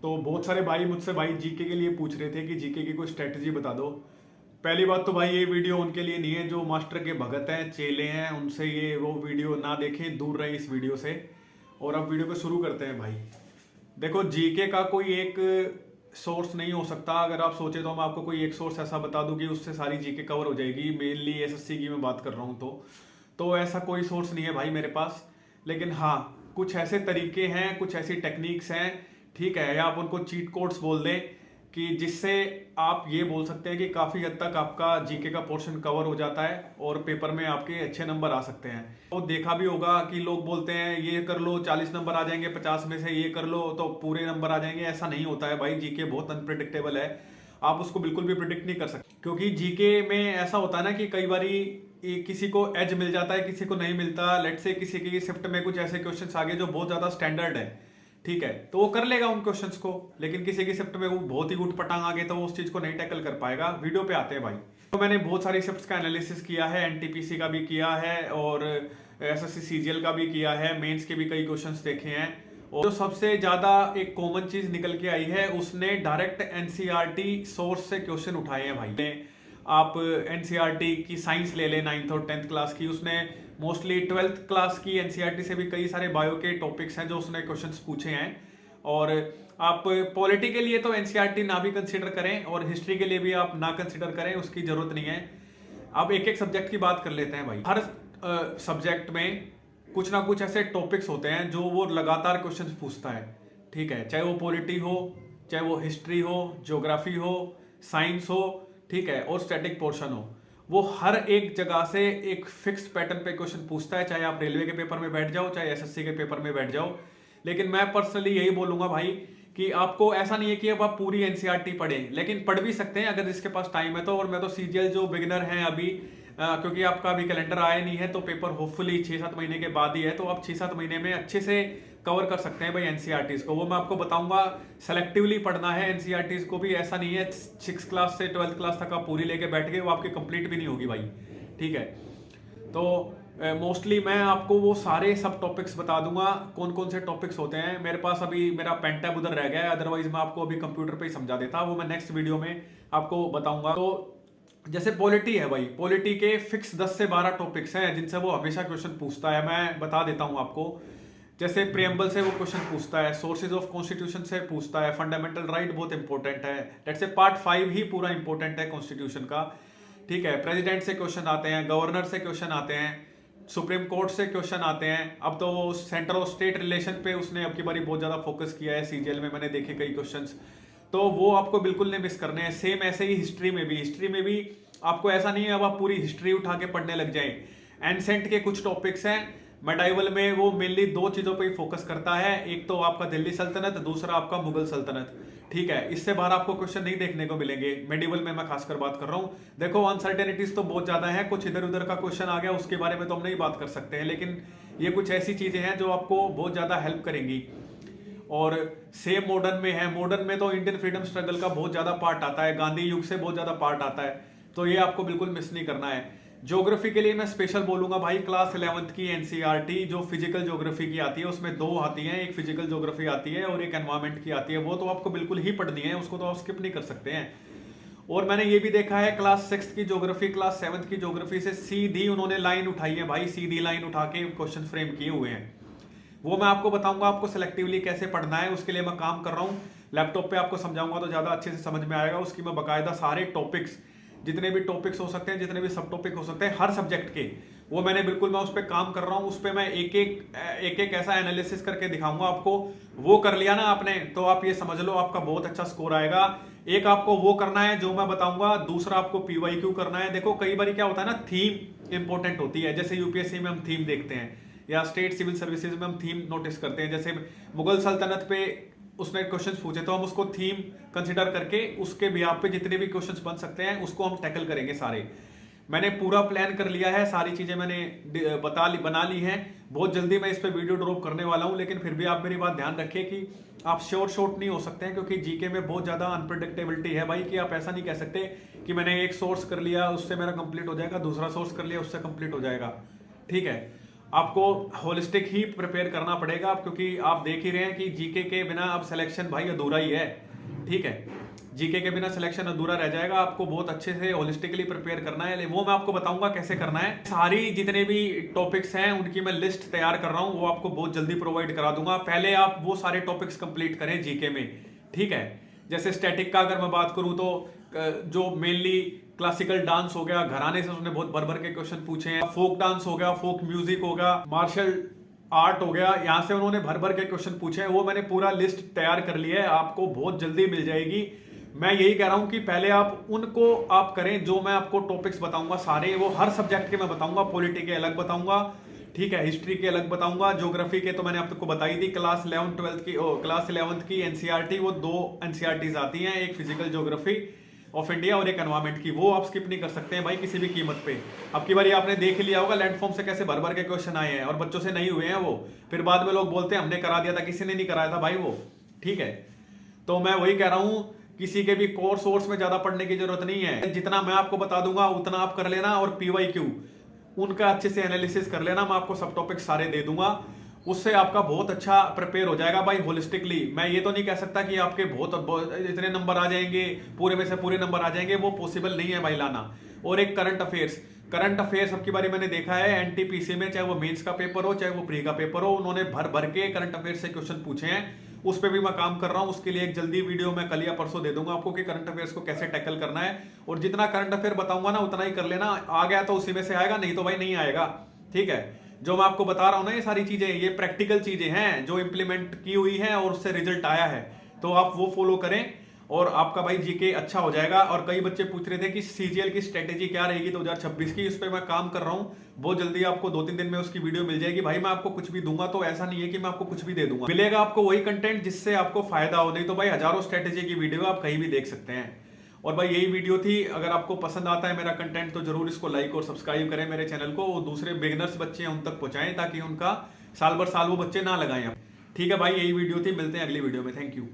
तो बहुत सारे भाई मुझसे भाई जीके के लिए पूछ रहे थे कि जीके की कोई स्ट्रेटजी बता दो। पहली बात तो भाई ये वीडियो उनके लिए नहीं है जो मास्टर के भगत हैं, चेले हैं, उनसे ये वो वीडियो ना देखें, दूर रहें इस वीडियो से। और अब वीडियो को शुरू करते हैं भाई। देखो, जीके का कोई एक सोर्स नहीं हो सकता। अगर आप सोचे तो मैं आपको कोई एक सोर्स ऐसा बता दूं कि उससे सारी जीके कवर हो जाएगी। मेनली एसएससी की मैं बात कर रहा हूं तो ऐसा कोई सोर्स नहीं है भाई मेरे पास। लेकिन हाँ, कुछ ऐसे तरीके हैं, कुछ ऐसी टेक्निक्स हैं, ठीक है, या आप उनको चीट कोड्स बोल दें, कि जिससे आप ये बोल सकते हैं कि काफ़ी हद तक आपका जीके का पोर्शन कवर हो जाता है और पेपर में आपके अच्छे नंबर आ सकते हैं। तो देखा भी होगा कि लोग बोलते हैं ये कर लो 40 नंबर आ जाएंगे 50 में से, ये कर लो तो पूरे नंबर आ जाएंगे। ऐसा नहीं होता है भाई, जीके बहुत अनप्रिडिक्टेबल है। आप उसको बिल्कुल भी प्रिडिक्ट नहीं कर सकते, क्योंकि जीके में ऐसा होता है ना कि कई बारी किसी को एज मिल जाता है, किसी को नहीं मिलता। लेट से किसी की शिफ्ट में कुछ ऐसे क्वेश्चंस आ गए जो बहुत ज्यादा स्टैंडर्ड है, ठीक है, तो वो कर लेगा उन क्वेश्चंस को। लेकिन किसी की शिफ्ट में वो बहुत ही उठ पटांग आ गए तो वो उस चीज को नहीं टैकल कर पाएगा। वीडियो पे आते हैं भाई। तो मैंने बहुत सारी शिफ्ट्स का एनालिसिस किया है, एनटीपीसी का भी किया है और एसएससी सीजीएल का भी किया है, मेंस के भी कई क्वेश्चंस देखे हैं। और जो सबसे ज्यादा एक कॉमन चीज निकल के आई है, उसने डायरेक्ट एनसीईआरटी सोर्स से क्वेश्चन उठाए हैं भाई। आप एनसीईआरटी की साइंस ले लें 9th और 10th क्लास की, उसने मोस्टली 12th क्लास की एनसीईआरटी से भी कई सारे बायो के टॉपिक्स हैं जो उसने क्वेश्चंस पूछे हैं। और आप पॉलिटी के लिए तो एनसीईआरटी ना भी कंसीडर करें और हिस्ट्री के लिए भी आप ना कंसीडर करें, उसकी जरूरत नहीं है। अब एक एक सब्जेक्ट की बात कर लेते हैं भाई। हर सब्जेक्ट में कुछ ना कुछ ऐसे टॉपिक्स होते हैं जो वो लगातार क्वेश्चंस पूछता है, ठीक है, चाहे वो पॉलिटी हो, चाहे वो हिस्ट्री हो, ज्योग्राफी हो, साइंस हो, ठीक है, और स्टैटिक पोर्शन हो। वो हर एक जगह से एक फिक्स्ड पैटर्न पे क्वेश्चन पूछता है, चाहे आप रेलवे के पेपर में बैठ जाओ, चाहे एसएससी के पेपर में बैठ जाओ। लेकिन मैं पर्सनली यही बोलूंगा भाई कि आपको ऐसा नहीं है कि अब आप पूरी एनसीईआरटी पढ़ें, लेकिन पढ़ भी सकते हैं अगर जिसके पास टाइम है तो। और मैं तो सीजीएल जो बिगिनर हैं अभी, क्योंकि आपका अभी कैलेंडर आया नहीं है तो पेपर होपफुली 6-7 महीने के बाद ही है, तो आप 6-7 महीने में अच्छे से कवर कर सकते हैं भाई एनसीईआरटीज को। वो मैं आपको बताऊंगा, सेलेक्टिवली पढ़ना है एनसीईआरटीज को भी। ऐसा नहीं है 6th क्लास से 12th क्लास तक आप पूरी लेके बैठ गए, वो आपकी कंप्लीट भी नहीं होगी भाई, ठीक है। तो मोस्टली मैं आपको वो सारे सब टॉपिक्स बता दूंगा, कौन कौन से टॉपिक्स होते हैं। मेरे पास अभी मेरा पेन टैब उधर रह गया है, अदरवाइज मैं आपको अभी कंप्यूटर पे ही समझा देता, वो मैं नेक्स्ट वीडियो में आपको बताऊंगा। तो जैसे पॉलिटी है भाई, पॉलिटी के फिक्स 10 से 12 टॉपिक्स हैं जिनसे वो हमेशा क्वेश्चन पूछता है। मैं बता देता हूं आपको। जैसे प्रियम्बल से वो क्वेश्चन पूछता है, सोर्सेज ऑफ कॉन्स्टिट्यूशन से पूछता है, फंडामेंटल राइट बहुत इंपॉर्टेंट है, लेट्स से पार्ट 5 ही पूरा इंपॉर्टेंट है कॉन्स्टिट्यूशन का, ठीक है। प्रेसिडेंट से क्वेश्चन आते हैं, गवर्नर से क्वेश्चन आते हैं, सुप्रीम कोर्ट से क्वेश्चन आते हैं। अब तो सेंटर और स्टेट रिलेशन पे उसने अब की बारी बहुत ज्यादा फोकस किया है सीजीएल में, मैंने देखे कई क्वेश्चंस, तो वो आपको बिल्कुल नहीं मिस करने हैं। सेम ऐसे ही हिस्ट्री में भी आपको ऐसा नहीं है अब आप पूरी हिस्ट्री उठा के पढ़ने लग जाए। एंसेंट के कुछ टॉपिक्स हैं, मेडाइवल में वो मेनली 2 चीजों पे ही फोकस करता है, एक तो आपका दिल्ली सल्तनत, दूसरा आपका मुगल सल्तनत, ठीक है। इससे बाहर आपको क्वेश्चन नहीं देखने को मिलेंगे, मेडिवल में मैं खासकर बात कर रहा हूं। देखो, अनसर्टेनिटीज तो बहुत ज्यादा है, कुछ इधर उधर का क्वेश्चन आ गया उसके बारे में तो हम नहीं बात कर सकते हैं, लेकिन ये कुछ ऐसी चीजें हैं जो आपको बहुत ज्यादा हेल्प करेंगी। और सेम मॉडर्न में है, मॉडर्न में तो इंडियन फ्रीडम स्ट्रगल का बहुत ज्यादा पार्ट आता है, गांधी युग से बहुत ज्यादा पार्ट आता है, तो ये आपको बिल्कुल मिस नहीं करना है। ज्योग्राफी के लिए मैं स्पेशल बोलूंगा भाई, क्लास 11th की एनसीईआरटी जो फिजिकल ज्योग्राफी की आती है, उसमें 2 आती हैं, एक फिजिकल ज्योग्राफी आती है और एक एनवायरमेंट की आती है। वो तो आपको बिल्कुल ही पढ़नी है, उसको तो आप स्किप नहीं कर सकते हैं। और मैंने ये भी देखा है, क्लास 6th की ज्योग्राफी, क्लास 7th की ज्योग्राफी से सीधी उन्होंने लाइन उठाई है भाई, सीधी लाइन उठा के क्वेश्चन फ्रेम किए हुए हैं। वो मैं आपको बताऊंगा आपको सिलेक्टिवली कैसे पढ़ना है, उसके लिए मैं काम कर रहा हूँ। लैपटॉप पे आपको समझाऊंगा तो ज्यादा अच्छे से समझ में आएगा। उसकी मैं बकायदा सारे टॉपिक्स, जितने भी टॉपिक्स हो सकते हैं, जितने भी सब टॉपिक हो सकते हैं हर सब्जेक्ट के, वो मैंने बिल्कुल मैं उस पर काम कर रहा हूँ। उस पर मैं एक एक ऐसा एनालिसिस करके दिखाऊंगा आपको। वो कर लिया ना आपने तो आप ये समझ लो आपका बहुत अच्छा स्कोर आएगा। एक आपको वो करना है जो मैं बताऊंगा, दूसरा आपको पीवाईक्यू करना है। देखो, कई बार क्या होता है ना, थीम इंपॉर्टेंट होती है। जैसे यूपीएससी में हम थीम देखते हैं या स्टेट सिविल सर्विसेज में हम थीम नोटिस करते हैं। जैसे मुगल सल्तनत पे उसने क्वेश्चंस पूछे तो हम उसको थीम कंसिडर करके उसके बिहाफ पे जितने भी क्वेश्चंस बन सकते हैं उसको हम टैकल करेंगे सारे। मैंने पूरा प्लान कर लिया है, सारी चीजें मैंने बना ली हैं। बहुत जल्दी मैं इस पे वीडियो ड्रॉप करने वाला हूं, लेकिन फिर भी आप मेरी बात ध्यान रखिए कि आप शॉर्ट नहीं हो सकते हैं, क्योंकि जीके में बहुत ज्यादा अनप्रिडिक्टेबिलिटी है भाई, कि आप ऐसा नहीं कह सकते कि मैंने एक सोर्स कर लिया उससे मेरा कंप्लीट हो जाएगा, दूसरा सोर्स कर लिया उससे कंप्लीट हो जाएगा, ठीक है। आपको होलिस्टिक ही प्रिपेयर करना पड़ेगा, क्योंकि आप देख ही रहे हैं कि जीके के बिना अब सिलेक्शन भाई अधूरा ही है। ठीक है, जीके के बिना सिलेक्शन अधूरा रह जाएगा। आपको बहुत अच्छे से होलिस्टिकली प्रिपेयर करना है, वो मैं आपको बताऊंगा कैसे करना है। सारी जितने भी टॉपिक्स हैं उनकी मैं लिस्ट तैयार कर रहा हूं, वो आपको बहुत जल्दी प्रोवाइड करा दूंगा। पहले आप वो सारे टॉपिक्स कंप्लीट करें जीके में। ठीक है, जैसे स्टैटिक का अगर मैं बात करूं तो जो मेनली क्लासिकल डांस हो गया, घराने से उसने बहुत भर भर के क्वेश्चन पूछे हैं। फोक डांस हो गया, फोक म्यूजिक हो गया, मार्शल आर्ट हो गया, यहां से उन्होंने भर भर के क्वेश्चन पूछे हैं। वो मैंने पूरा लिस्ट तैयार कर लिया है, आपको बहुत जल्दी मिल जाएगी। मैं यही कह रहा हूं कि पहले आप उनको आप करें, जो मैं आपको टॉपिक्स बताऊंगा सारे वो हर सब्जेक्ट के मैं बताऊंगा। पॉलिटी के अलग बताऊंगा, ठीक है, हिस्ट्री के अलग बताऊंगा, ज्योग्राफी के तो मैंने आपको बताई थी। क्लास 11th की एनसीईआरटी, वो 2 एनसीईआरटीज आती हैं, एक फिजिकल ज्योग्राफी ऑफ इंडिया और एक एनवायरमेंट की, वो आप स्किप नहीं कर सकते हैं भाई किसी भी कीमत पे। अब की बार आपने देख लिया होगा लैंडफॉर्म से कैसे भर भर के क्वेश्चन आए हैं और बच्चों से नहीं हुए हैं वो, फिर बाद में लोग बोलते हैं हमने करा दिया था, किसी ने नहीं कराया था भाई वो। ठीक है, तो मैं वही कह रहा हूं, किसी के भी कोर्स में ज्यादा पढ़ने की जरूरत नहीं है। जितना मैं आपको बता दूंगा उतना आप कर लेना, और पीवाईक्यू उनका अच्छे से एनालिसिस कर लेना। मैं आपको सब टॉपिक सारे दे दूंगा, उससे आपका बहुत अच्छा प्रिपेयर हो जाएगा भाई होलिस्टिकली। मैं ये तो नहीं कह सकता कि आपके बहुत इतने नंबर आ जाएंगे, पूरे में से पूरे नंबर आ जाएंगे, वो पॉसिबल नहीं है भाई लाना। और एक करंट अफेयर्स अब की बारी मैंने देखा है एनटीपीसी में, चाहे वो मेंस का पेपर हो चाहे वो प्री का पेपर हो, उन्होंने भर भर के करंट अफेयर्स से क्वेश्चन पूछे हैं। उस पर भी मैं काम कर रहा हूं, उसके लिए एक जल्दी वीडियो मैं कल या परसों दे दूंगा आपको कि करंट अफेयर्स को कैसे टैकल करना है। और जितना करंट अफेयर बताऊंगा ना उतना ही कर लेना, आ गया तो उसी में से आएगा, नहीं तो भाई नहीं आएगा। ठीक है, जो मैं आपको बता रहा हूं ना ये सारी चीजें, ये प्रैक्टिकल चीजें हैं जो इंप्लीमेंट की हुई है और उससे रिजल्ट आया है, तो आप वो फॉलो करें और आपका भाई जीके अच्छा हो जाएगा। और कई बच्चे पूछ रहे थे कि सीजीएल की स्ट्रेटेजी क्या रहेगी 2026 की, उस पर मैं काम कर रहा हूं, बहुत जल्दी आपको 2-3 दिन में उसकी वीडियो मिल जाएगी। भाई मैं आपको कुछ भी दूंगा तो ऐसा नहीं है कि मैं आपको कुछ भी दे दूंगा, मिलेगा आपको वही कंटेंट जिससे आपको फायदा हो, नहीं तो भाई हजारों स्ट्रेटेजी की वीडियो आप कहीं भी देख सकते हैं। और भाई यही वीडियो थी, अगर आपको पसंद आता है मेरा कंटेंट तो जरूर इसको लाइक और सब्सक्राइब करें मेरे चैनल को, और दूसरे बिगिनर्स बच्चे हैं उन तक पहुंचाएं ताकि उनका साल भर साल वो बच्चे ना लगाएं। ठीक है भाई, यही वीडियो थी, मिलते हैं अगली वीडियो में, थैंक यू।